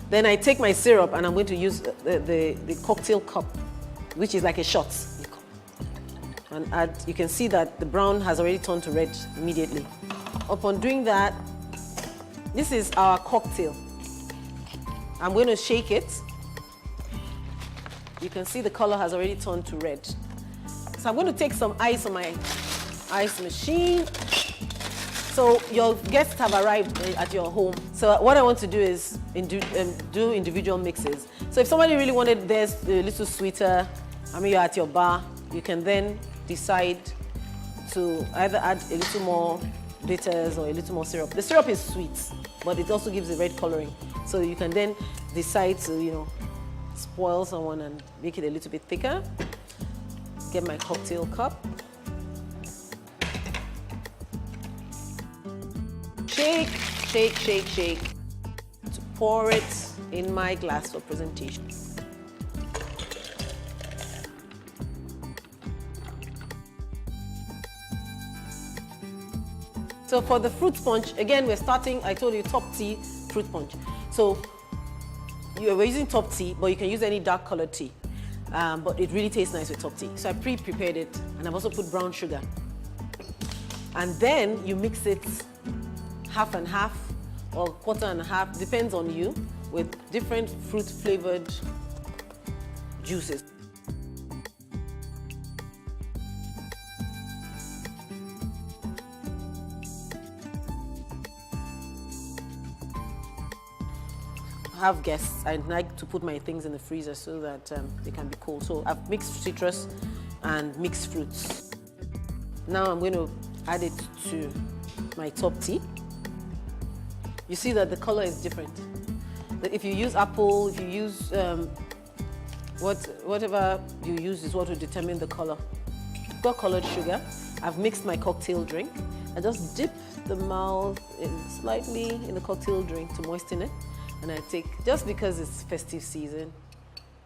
H: Then I take my syrup and I'm going to use the cocktail cup, which is like a shot. And add, you can see that the brown has already turned to red immediately. Upon doing that, this is our cocktail. I'm going to shake it. You can see the color has already turned to red. So I'm going to take some ice on my ice machine. So your guests have arrived at your home. So what I want to do is do individual mixes. So if somebody really wanted theirs a little sweeter, I mean you're at your bar, you can then decide to either add a little more bitters or a little more syrup. The syrup is sweet, but it also gives a red coloring. So you can then decide to, you know, spoil someone and make it a little bit thicker. Get my cocktail cup. Shake, shake, shake, shake to pour it in my glass for presentation. So for the fruit punch, again, we're starting, I told you, top tea fruit punch. So we're using top tea, but you can use any dark colored tea. But it really tastes nice with top tea. So I pre-prepared it, and I've also put brown sugar. And then you mix it half and half, or quarter and a half, depends on you, with different fruit flavored juices. Have guests, I like to put my things in the freezer so that they can be cold. So I've mixed citrus and mixed fruits. Now I'm going to add it to my top tea. You see that the color is different. If you use apple, if you use whatever you use is what will determine the color. I've got colored sugar. I've mixed my cocktail drink. I just dip the mouth slightly in the cocktail drink to moisten it. And I take, just because it's festive season,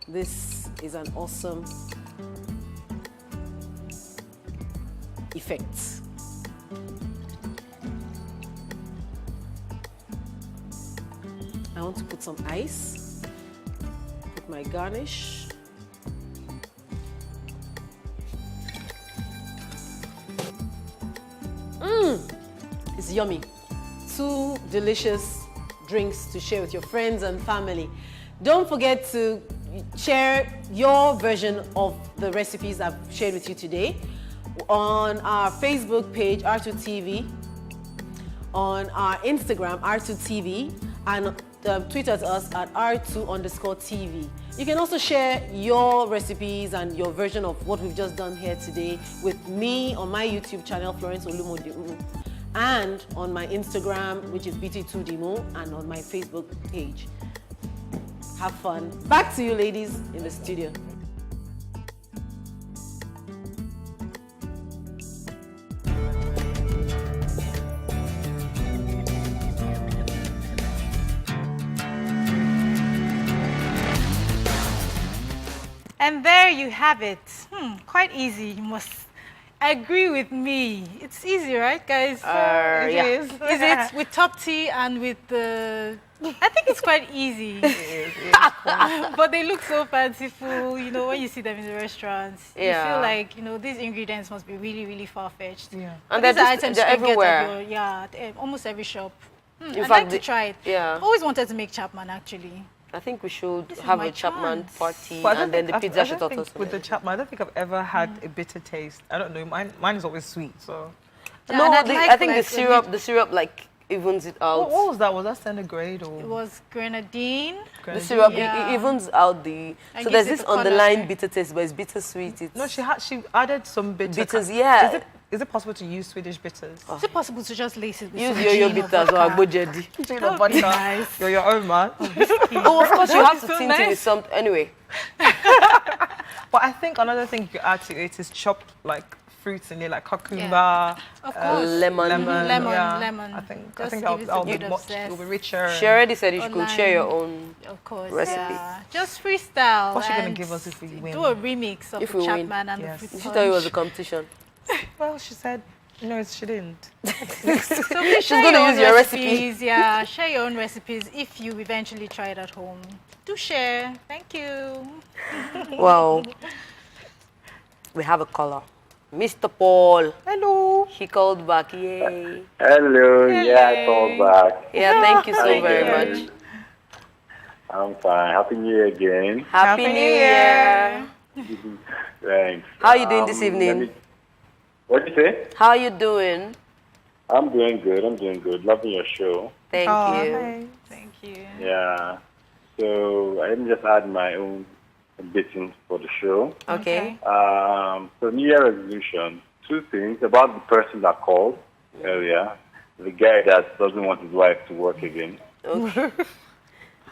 H: this is an awesome effect. I want to put some ice, put my garnish. It's yummy. 2 delicious drinks to share with your friends and family. Don't forget to share your version of the recipes I've shared with you today on our Facebook page, R2TV, on our Instagram, R2TV, and tweet at us at R2_TV. You can also share your recipes and your version of what we've just done here today with me on my YouTube channel, Florence Olumodimo, and on my Instagram, which is BT2Demo, and on my Facebook page. Have fun. Back to you ladies in the studio.
C: And there you have it. Quite easy. You must agree with me. It's easy, right, guys?
A: It is.
C: Is it with top tea and with the... I think it's quite easy. But they look so fanciful, you know, when you see them in the restaurants.
B: Yeah.
C: You feel like, you know, these ingredients must be really, really far-fetched.
A: Yeah.
B: And
C: These
B: they're
C: are
B: just,
C: items
B: they're
C: you can get
B: everywhere.
C: at almost every shop. I'd
B: fact,
C: like to try it.
B: yeah.
C: I've always wanted to make Chapman, actually.
B: I think we should
C: This is
B: have
C: my
B: a Chapman
C: chance.
B: party
A: But I don't
B: and then the
A: think-
B: pizza
A: I
B: should
A: don't
B: also.
A: think with the Chapman, I don't think I've ever had a bitter taste. I don't know. Mine is always sweet. So
C: Yeah,
B: No,
C: and I'd
B: I think
C: like
B: the syrup like evens it out.
A: what was that? Was that centigrade or?
C: It was grenadine.
B: The syrup
C: Yeah.
B: it evens out the.
C: And
B: So
C: gives
B: there's
C: it
B: this
C: the color.
B: underlying bitter taste, but it's bittersweet. It's
A: No, she added some bitter.
B: Bitters, yeah.
A: Is it possible to use Swedish bitters?
C: Is it possible to just lace it with
B: use
C: some
B: yo-yo
C: gin or
B: bitters or
C: vodka?
B: agbojedi.
A: Gin
C: That
A: or
C: would be
A: vodka.
C: nice.
A: You're your own man.
B: Oh, of course you have to
C: so
B: tint it with
C: nice.
B: some. Anyway,
A: But I think another thing you could add to it is chopped like fruits in it, like cucumber,
C: Of course.
B: lemon.
A: lemon.
C: Lemon.
A: I think
C: Just
A: that'll
C: give it a
A: be
C: bit of
A: much.
C: zest.
A: It'll be richer.
B: She already said you
C: Or
B: could share your
C: lime.
B: own.
C: Of course,
B: recipe.
C: yeah. Just freestyle.
A: What's she gonna
C: and
A: give us if we win?
C: Do a remix of
B: If
C: the
B: we win.
C: Chapman and
A: Yes.
C: the fruit
B: She thought it was a
C: punch.
B: competition.
A: Well, she said No, she didn't.
C: So please share
B: gonna
C: your own
B: use your recipe.
C: recipes. Yeah, share your own recipes if you eventually try it at home. Do share. Thank you.
B: Wow. We have a caller. Mr. Paul.
A: Hello.
B: He called back. Yay.
I: Hello, yeah, I called back.
B: Yeah, thank you so
A: Thank
B: very
A: you.
B: much.
I: I'm fine. Happy New Year again.
B: Happy New Year.
I: Thanks.
B: How are you doing this evening?
I: What did you say?
B: How are you doing?
I: I'm doing good. I'm doing good. Loving your show.
B: Thank
A: Oh,
B: you.
A: hi.
C: Thank you.
I: Yeah. So let me just add my own bits in for the show.
B: Okay.
I: So New Year resolution. Two things about the person that called earlier. The guy that doesn't want his wife to work again.
B: Okay.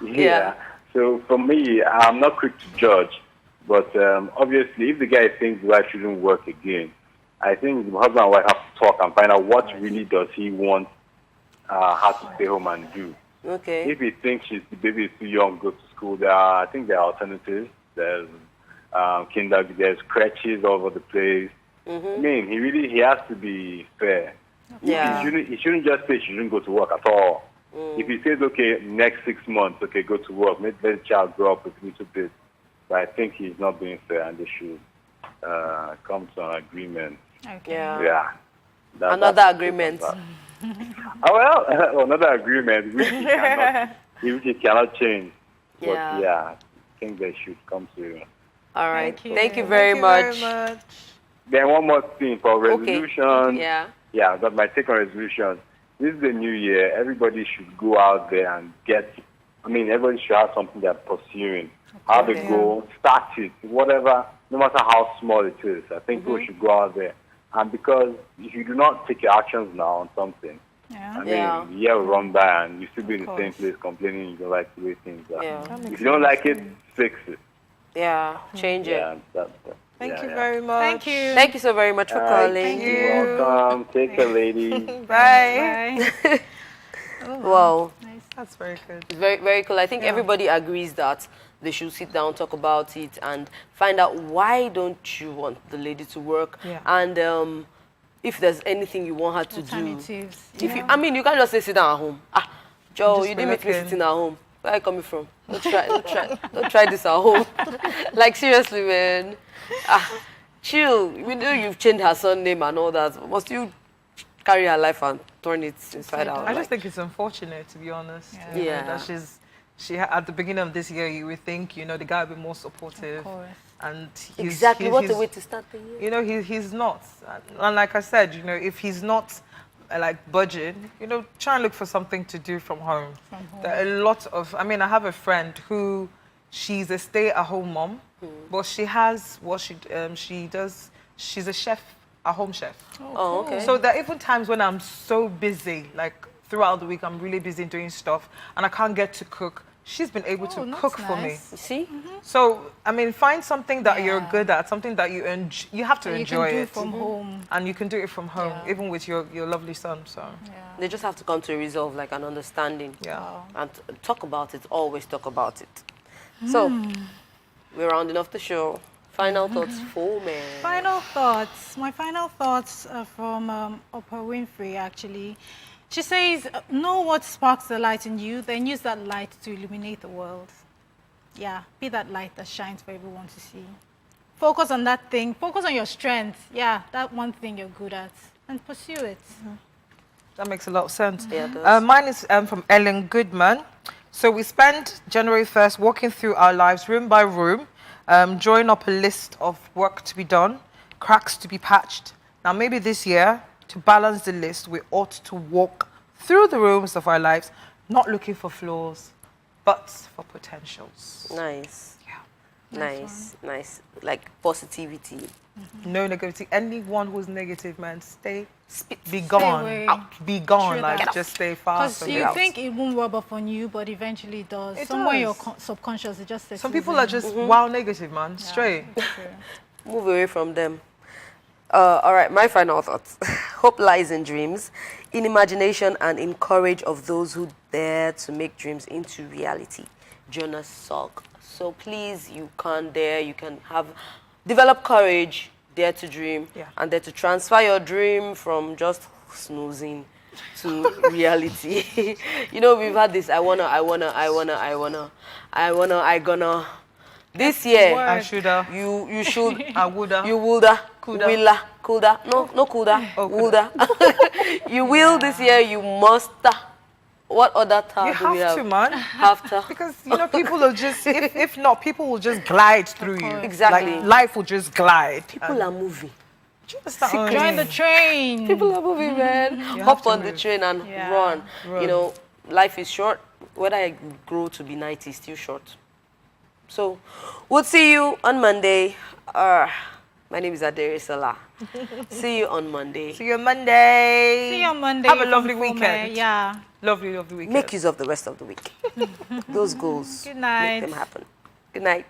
I: Yeah. So for me, I'm not quick to judge, but obviously, if the guy thinks the wife shouldn't work again, I think the husband and wife have to talk and find out what really does he want her to stay home and do.
B: Okay.
I: If he thinks the baby is too young, go to school. I think there are alternatives. There's there's crutches all over the place. I mean, he has to be fair.
B: Yeah.
I: He shouldn't just say she shouldn't go to work at all. If he says, okay, next 6 months, okay, go to work, let the child grow up with a little bit. But I think he's not being fair, and they should come to an agreement.
C: Okay.
B: Yeah.
I: Yeah.
B: Another
I: that's
B: agreement.
I: Another agreement which he cannot change. But
B: Yeah.
I: yeah, I think they should come to.
B: All right.
C: Thank you.
B: Thank you very much.
I: Then one more thing for resolution.
B: Yeah.
I: Yeah, that's my take on resolution. This is the new year. Everybody should go out there and everybody should have something they're pursuing. Have a goal, start it, whatever, no matter how small it is. I think people should go out there. And because if you do not take your actions now on something,
C: Yeah.
I: the year will run by and you still be in the same place complaining you don't like the way things are.
B: Yeah.
I: If you don't like it, fix it.
B: Yeah. Change it.
I: Yeah,
A: Thank you very much.
C: Thank you.
B: Thank you so very much for calling.
A: Thank you.
I: You're welcome. Take care, lady.
A: Bye.
C: Bye.
B: Wow.
A: That's very good.
B: It's very, very cool. I think everybody agrees that they should sit down, talk about it, and find out why don't you want the lady to work,
A: Yeah.
B: and if there's anything you want her to do.
C: Alternatives.
B: If you can't just say sit down at home. Joe,
A: Just
B: you
A: be
B: didn't make me
A: looking.
B: sitting at home. Where are you coming from? Don't try this at home. Like seriously, man. Chill. We know you've changed her son name and all that. Must you carry her life and turn it inside out?
A: I just think it's unfortunate, to be honest.
C: Yeah.
A: you know,
B: Yeah.
A: that at the beginning of this year, you would think, the guy would be more supportive.
C: Of course.
A: And
B: exactly. What a way to start the year.
A: He's not. And like I said, if he's not budging, try and look for something to do from home. There are a lot of, I have a friend who, she's a stay-at-home mom, but she has what she does, she's a chef, a home chef.
B: Oh, okay.
A: So there are even times when I'm so busy, like throughout the week, I'm really busy doing stuff, and I can't get to cook. She's been able to
C: that's
A: cook for me.
C: nice.
B: You see?
A: So, find something that you're
C: Yeah.
A: good at, something that you have to
C: You
A: enjoy
C: can do
A: it.
C: from home.
A: And you can do it from home,
C: Yeah.
A: even with your lovely son, so,
B: They just have to come to a resolve, like an understanding.
A: yeah.
B: And talk about it. Always talk about it. So, we're rounding off the show. Final thoughts for me.
C: Final thoughts. My final thoughts are from Oprah Winfrey, actually. She says, know what sparks the light in you, then use that light to illuminate the world. Yeah, be that light that shines for everyone to see. Focus on that thing. Focus on your strength. Yeah, that one thing you're good at. And pursue it.
A: That makes a lot of sense.
B: Yeah, it does.
A: Mine is from Ellen Goodman. So we spent January 1st walking through our lives room by room, drawing up a list of work to be done, cracks to be patched. Now maybe this year, to balance the list, we ought to walk through the rooms of our lives, not looking for flaws, but for potentials.
B: Nice.
A: Yeah.
B: Nice. Like positivity.
A: No negativity. Anyone who's negative, man, be
C: away.
A: gone. Out. Be gone.
C: True
A: Like,
C: that.
A: just stay far.
C: Because
A: from
C: you
A: it.
C: think it won't rub off on you, but eventually it does.
A: It
C: Somewhere in your
A: does.
C: subconscious, it just says.
A: Some people are just wild negative, man. Straight.
B: Move away from them. All right, my final thoughts. Hope lies in dreams, in imagination, and in courage of those who dare to make dreams into reality. Jonas Salk. So please, you can dare, you can develop courage, dare to dream,
A: Yeah.
B: and dare to transfer your dream from just snoozing to reality. You know, we've had this, I gonna. This year,
A: I shoulda.
B: you should,
A: I woulda.
B: you woulda,
A: Coulda.
B: willa, coulda, no coulda,
A: Oh,
B: woulda. You will this year, you must. What other time
A: You
B: do we
A: have
B: have?
A: to, man.
B: Have to.
A: Because, you know, people will just, if not, people will just glide through you.
B: Exactly.
A: Like, life will just glide.
B: People are moving.
A: Do you understand?
C: Join the train.
B: People are moving, man.
A: have
B: Hop
A: to
B: on the
A: move.
B: train and
C: Yeah.
B: run.
A: Run.
B: You know, life is short. Whether I grow to be 90 is still short. So, we'll see you on Monday. My name is Adere Salah. See you on Monday.
A: See you on Monday.
C: See you on Monday.
A: Have a
C: from
A: lovely
C: Fume.
A: weekend.
C: Yeah.
A: Lovely, lovely weekend.
B: Make use of the rest of the week. Those goals.
C: Good night.
B: Make them happen. Good night.